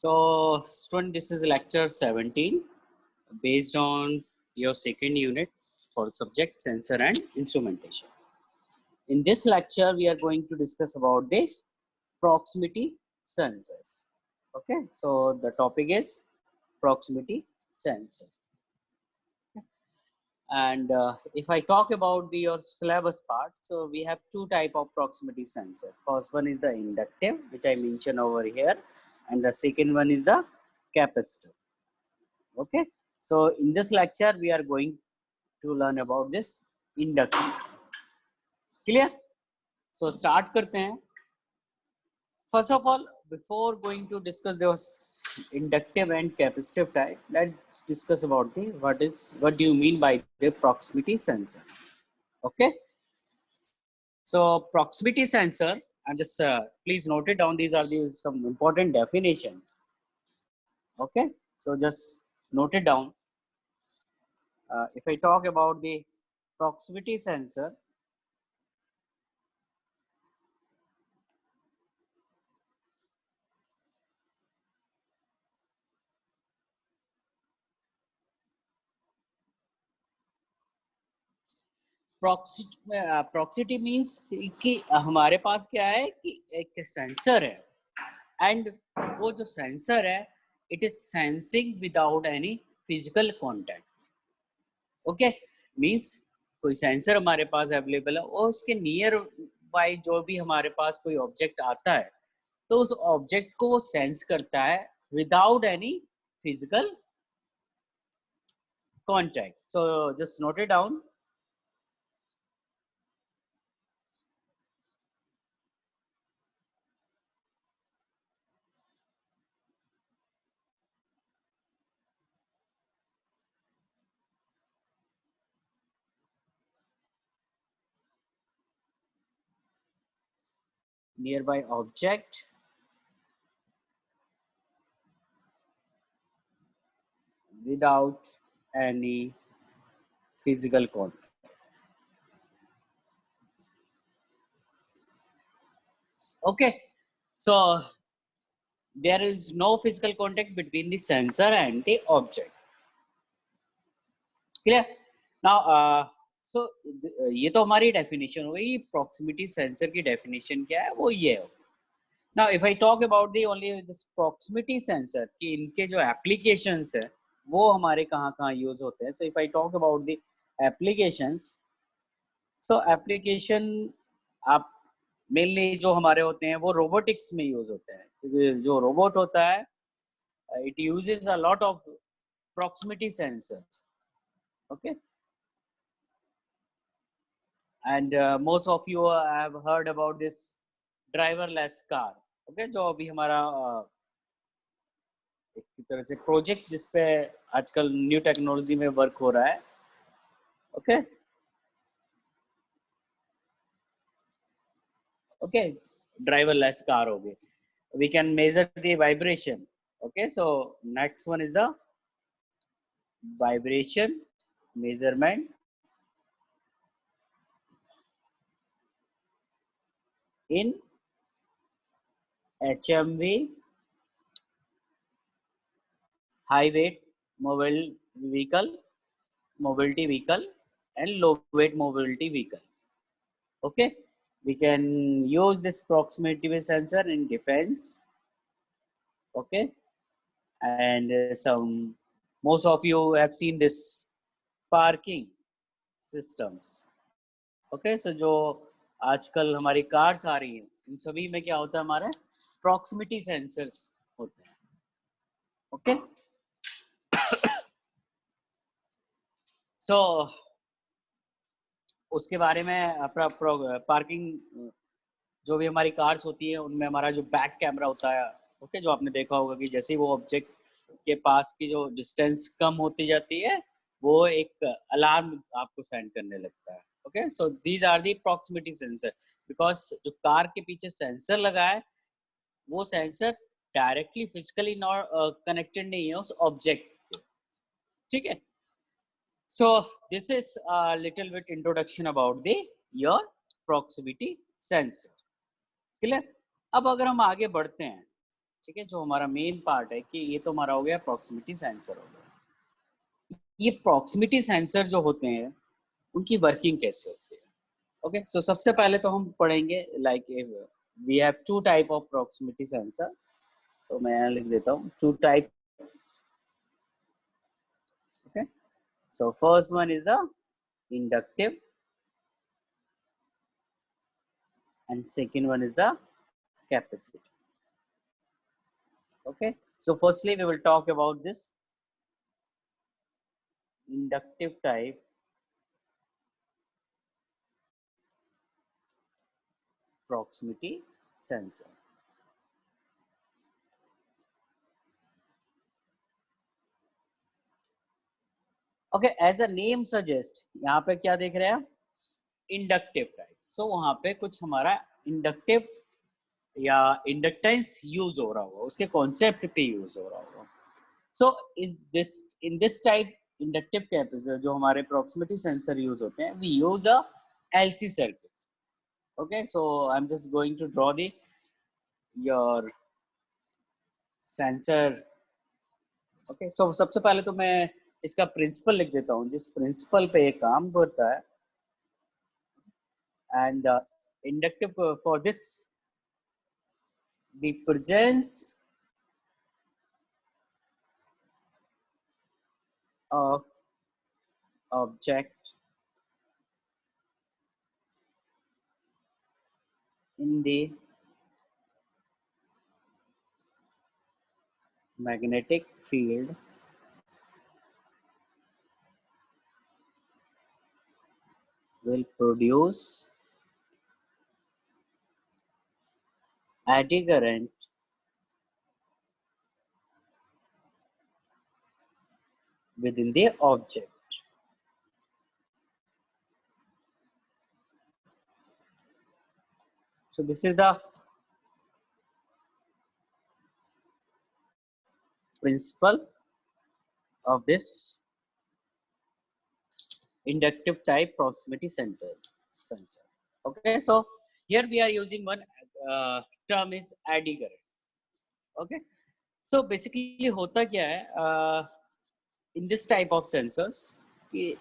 So, student, this is lecture 17 based on your second unit for subject sensor and instrumentation. In this lecture, we are going to discuss about the proximity sensors. Okay, so the topic is proximity sensor. And if I talk about your syllabus part, so we have two type of proximity sensor. First one is the inductive, which I mentioned over here, and the second one is the capacitor. Okay, so in this lecture we are going to learn about this inductive. Clear? So start करते हैं. First of all, before going to discuss those inductive and capacitive type, let's discuss about the what do you mean by the proximity sensor. Okay, so proximity sensor, and just please note it down. These are the some important definition. Okay, so just note it down. If I talk about the proximity sensor, proximity means कि हमारे पास क्या है कि एक sensor है and वो जो sensor है it is sensing without any physical contact. Okay, means कोई सेंसर हमारे पास अवेलेबल है और उसके नियर बाय जो भी हमारे पास कोई ऑब्जेक्ट आता है तो उस ऑब्जेक्ट को वो सेंस करता है without any physical contact. So just note it down. Nearby object without any physical contact. Okay, so there is no physical contact between the sensor and the object. Clear? Now, so ये तो हमारी definition हो गई. Proximity sensor की definition क्या है वो ये हो. Now, if I talk about the only this proximity sensor कि इनके जो applications है वो हमारे कहाँ use होते हैं. So if I talk about the applications, so application आप मेनली जो हमारे होते हैं वो रोबोटिक्स में यूज होते हैं. जो रोबोट होता है it uses a lot of proximity sensors. Okay, and most of you have heard about this driverless car. Okay, जो अभी हमारा एक तरह से प्रोजेक्ट जिस पे आजकल न्यू टेक्नोलॉजी में वर्क हो रहा है. ओके ओके, driverless car हो गई. We can measure the vibration. Okay, so next one is the vibration measurement in HMV, high weight mobile vehicle, mobility vehicle, and low weight mobility vehicle. Okay, we can use this proximity sensor in defense. Okay, and some most of you have seen this parking systems. Okay, so जो आजकल हमारी cars आ रही हैं इन सभी में क्या होता है हमारा proximity sensors होते हैं. Okay, so उसके बारे में पार्किंग जो भी हमारी कार्स होती है उनमें हमारा जो बैक कैमरा होता है. ओके, जो आपने देखा होगा कि जैसे ही वो ऑब्जेक्ट के पास की जो डिस्टेंस कम होती जाती है वो एक अलार्म आपको सेंड करने लगता है. Okay, so these are the proximity sensor. Because जो कार के पीछे सेंसर लगा है वो sensor directly physically not connected नहीं है उस ऑब्जेक्ट. ठीक है, so this is a little bit introduction about the your proximity sensor. Clear? अब अगर हम आगे बढ़ते हैं, ठीक है, जो हमारा मेन पार्ट है कि ये तो हमारा हो गया प्रॉक्सिमिटी सेंसर हो गया। ये प्रॉक्सिमिटी सेंसर जो होते हैं उनकी वर्किंग कैसे होती है? ओके, सो सबसे पहले तो हम पढ़ेंगे like we have two type of proximity sensor. तो मैं यहाँ लिख देता हूँ two type. Okay, so first one is a inductive and second one is the capacitive. Okay, so firstly we will talk about this inductive type proximity sensor. Okay, as a name suggest, यहाँ पे क्या देख रहे हैं? Inductive type. सो वहां पे कुछ हमारा इंडक्टिव या इंडक्टेंस यूज हो रहा होगा, उसके कॉन्सेप्ट पे यूज हो रहा होगा। So is this in this type inductive capacitor जो हमारे प्रॉक्सिमिटी सेंसर यूज होते हैं, we use a LC circuit. Okay, so I'm just going to draw the your sensor. Okay, so सबसे पहले तो मैं इसका प्रिंसिपल लिख देता हूँ जिस प्रिंसिपल पे ये काम करता है। and inductive for this, the presence of object in the magnetic field will produce eddy current within the object. So this is the principle of this inductive type proximity sensor. Okay, so here we are using one term is eddy current. Okay, so basically होता क्या है in this type of sensors कि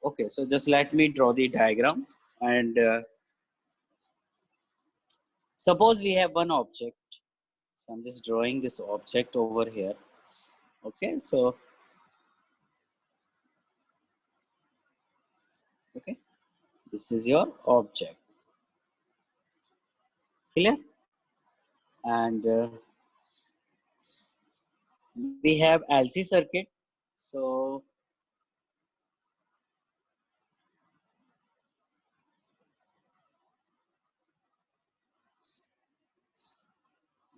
okay, so just let me draw the diagram and suppose we have one object. So I'm just drawing this object over here. Okay, so okay, this is your object. Clear? And we have LC circuit. So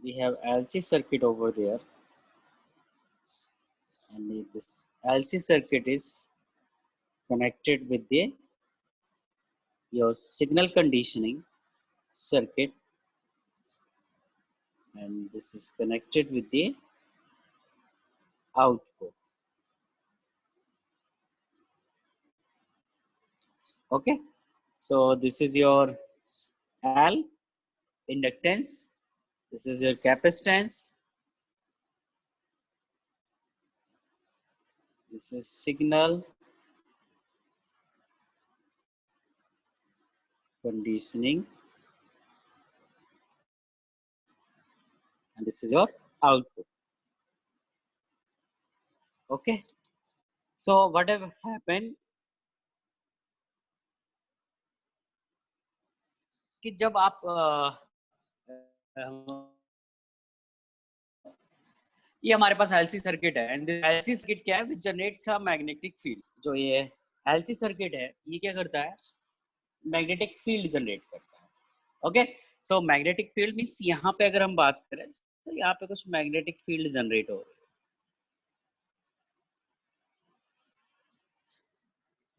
we have LC circuit over there, and this LC circuit is connected with the your signal conditioning circuit, and this is connected with the output. Okay, so this is your L inductance, this is your capacitance, this is signal conditioning, and this is your output. Okay, so what have happened कि जब आप ये हमारे पास LC circuit है and LC circuit क्या है, विच generates a magnetic field. जो ये एलसी सर्किट है ये क्या करता है, मैग्नेटिक फील्ड जनरेट करता है। Okay, so magnetic field means यहाँ पे अगर हम बात करें तो यहाँ पे कुछ मैग्नेटिक फील्ड जनरेट हो रही है।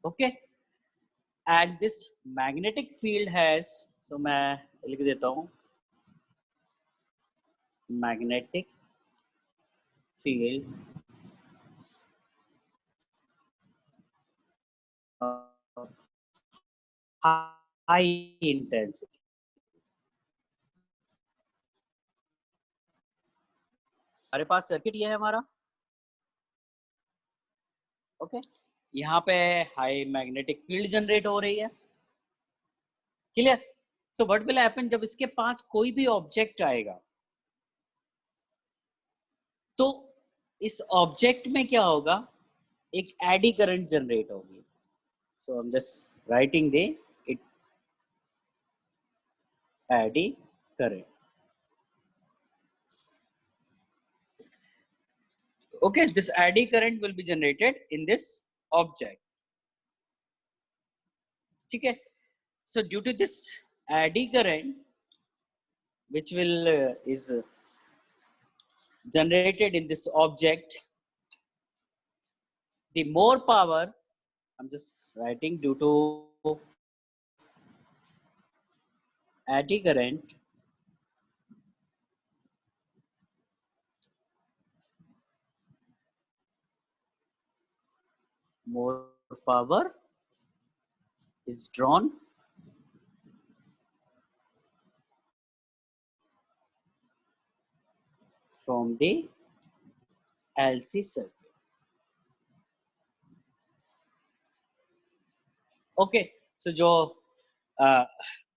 Okay, and this magnetic field has, so मैं लिख देता हूँ मैग्नेटिक फील्ड हाई इंटेंसिटी। हमारे पास सर्किट ये है हमारा, ओके। यहाँ पे हाई मैग्नेटिक फील्ड जनरेट हो रही है, clear. So what will happen, जब इसके पास कोई भी ऑब्जेक्ट आएगा तो इस ऑब्जेक्ट में क्या होगा, एक एडी करंट जनरेट होगी। So I am just writing the it eddy current, okay. This eddy current will be generated in this object, ठीक है। So due to this eddy current which will is generated in this object, the more power, I'm just writing, due to eddy current, more power is drawn from the LC circuit, okay. So जो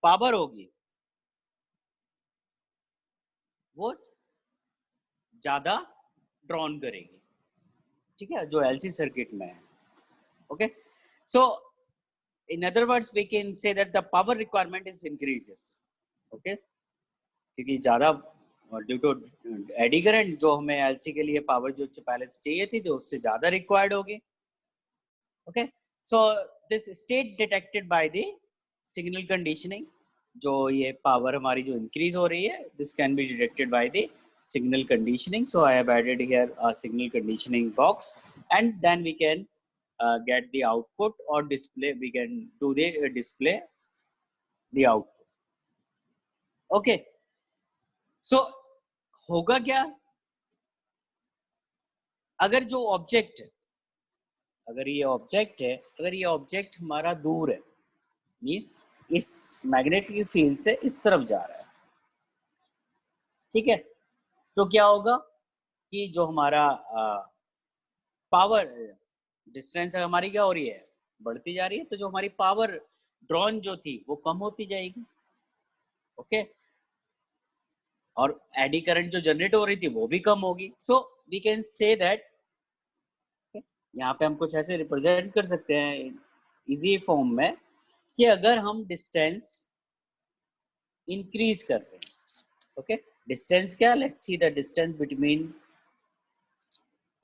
power होगी वो ज्यादा drawn करेगी, ठीक है, जो LC circuit में है, okay. So in other words we can say that the power requirement is increases, okay, क्योंकि ज्यादा ड्यू टू एडी करंट जो हमें एलसी के लिए पावर जो पहले से चाहिए थी तो उससे ज्यादा रिक्वायर्ड होगी, okay. So this state detected by the signal conditioning, जो ये पावर हमारी जो इंक्रीज हो रही है, this can be detected by the signal conditioning. So I have added here a signal conditioning box, and then we can get the output or display, we can do the display the output, okay. So होगा क्या, अगर जो object है, अगर ये object है, अगर ये ऑब्जेक्ट हमारा दूर है, मींस इस मैग्नेटिक फील्ड से इस तरफ जा रहा है, ठीक है, तो क्या होगा कि जो हमारा पावर डिस्टेंस है हमारी क्या हो रही है, बढ़ती जा रही है, तो जो हमारी पावर ड्रॉन जो थी वो कम होती जाएगी, ओके। और एडी करंट जो जनरेट हो रही थी वो भी कम होगी। So we can say that, यहाँ पे हम कुछ ऐसे रिप्रेजेंट कर सकते हैं इजी फॉर्म में कि अगर हम डिस्टेंस इंक्रीज करते हैं, ओके, डिस्टेंस क्या, let's see the distance between,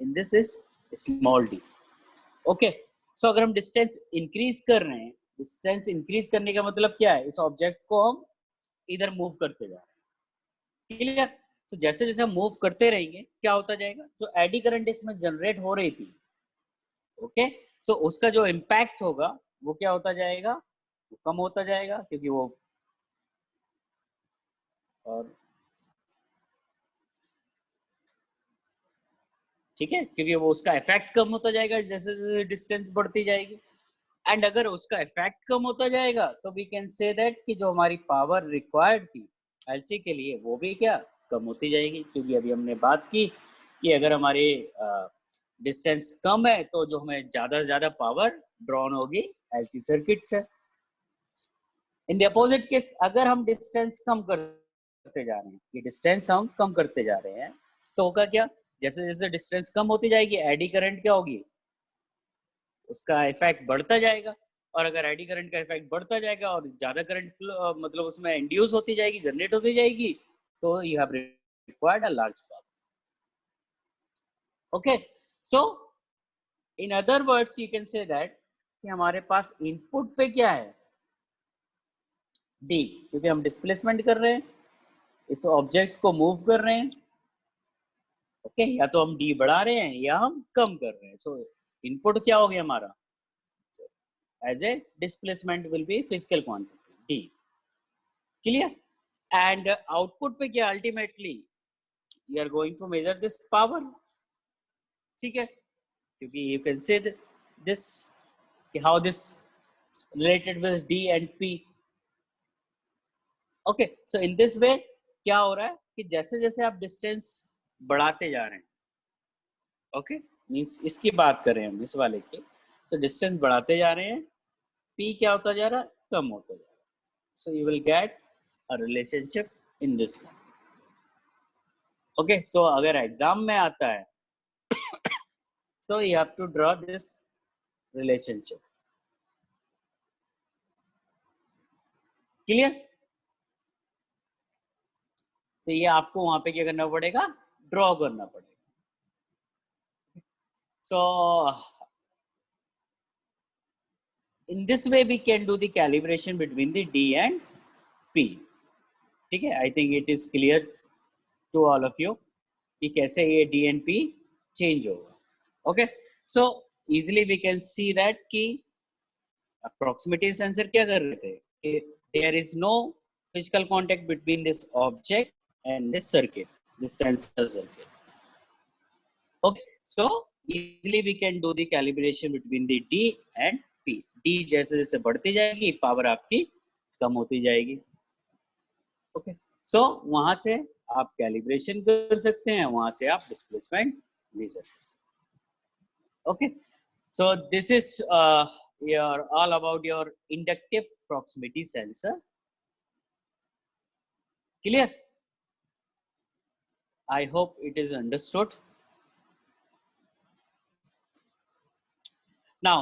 in this is small d, okay. So अगर हम डिस्टेंस इंक्रीज कर रहे हैं, डिस्टेंस इंक्रीज करने का मतलब क्या है, इस ऑब्जेक्ट को हम इधर मूव करते जा रहे हैं, क्लियर। तो जैसे जैसे हम मूव करते रहेंगे क्या होता जाएगा, जो एडी करंट इसमें जनरेट हो रही थी, ओके, सो उसका जो इम्पैक्ट होगा वो क्या होता जाएगा, वो कम होता जाएगा, क्योंकि वो, और ठीक है, क्योंकि वो उसका इफेक्ट कम होता जाएगा जैसे जैसे डिस्टेंस बढ़ती जाएगी। एंड अगर उसका इफेक्ट कम होता जाएगा तो वी कैन से दैट कि जो हमारी पावर रिक्वायर्ड थी एलसी के लिए वो भी क्या कम होती जाएगी, क्योंकि अभी हमने बात की कि अगर हमारी डिस्टेंस कम है तो जो हमें ज्यादा से ज्यादा पावर ड्रॉन होगी एलसी सर्किट से। इन द अपोजिट केस अगर हम डिस्टेंस कम करते जा रहे हैं, ये डिस्टेंस हम कम करते जा रहे हैं, तो होगा क्या, जैसे जैसे डिस्टेंस कम होती जाएगी एडी करंट क्या होगी, उसका इफेक्ट बढ़ता जाएगा। और अगर एडी करंट का इफेक्ट बढ़ता जाएगा और ज्यादा करंट मतलब उसमें इंड्यूस होती जाएगी, जनरेट होती जाएगी, तो you have required a large power, okay. So in other words you can say that कि हमारे पास इनपुट पे क्या है, डी, क्योंकि हम डिस्प्लेसमेंट कर रहे हैं, इस ऑब्जेक्ट को मूव कर रहे हैं, ओके, या तो हम डी बढ़ा रहे हैं या हम कम कर रहे हैं। सो इनपुट क्या हो गया हमारा, as a displacement will be physical quantity d, clear। and output पे क्या, ultimately you are going to measure this power, ठीक है, क्योंकि you can say this how this related with d and p, okay। so in this way क्या हो रहा है कि जैसे जैसे आप डिस्टेंस बढ़ाते जा रहे हैं, ओके, मीन्स इसकी बात करें हम इस वाले की, सो डिस्टेंस बढ़ाते जा रहे हैं, p क्या होता जा रहा है, कम होता जा रहा है, so you will get a relationship in this one, okay. So अगर एग्जाम में आता है तो you have to draw this relationship, clear. तो ये आपको वहां पे क्या करना पड़ेगा, ड्रॉ करना पड़ेगा। सो in this way we can do the calibration between the D and P, ठीक है। I think it is clear to all of you कि कैसे ये D and P change होगा, okay। So easily we can see that कि proximity sensor क्या कर रहे थे कि there is no physical contact between this object and this circuit, this sensor circuit, okay। So easily we can do the calibration between the D and P। D जैसे जैसे बढ़ती जाएगी पावर आपकी कम होती जाएगी, ओके। सो वहां से आप कैलिब्रेशन कर सकते हैं, वहां से आप डिस्प्लेसमेंट मेजर कर सकते हैं, okay. So this is your all about your inductive proximity sensor, clear। I hope it is understood। Now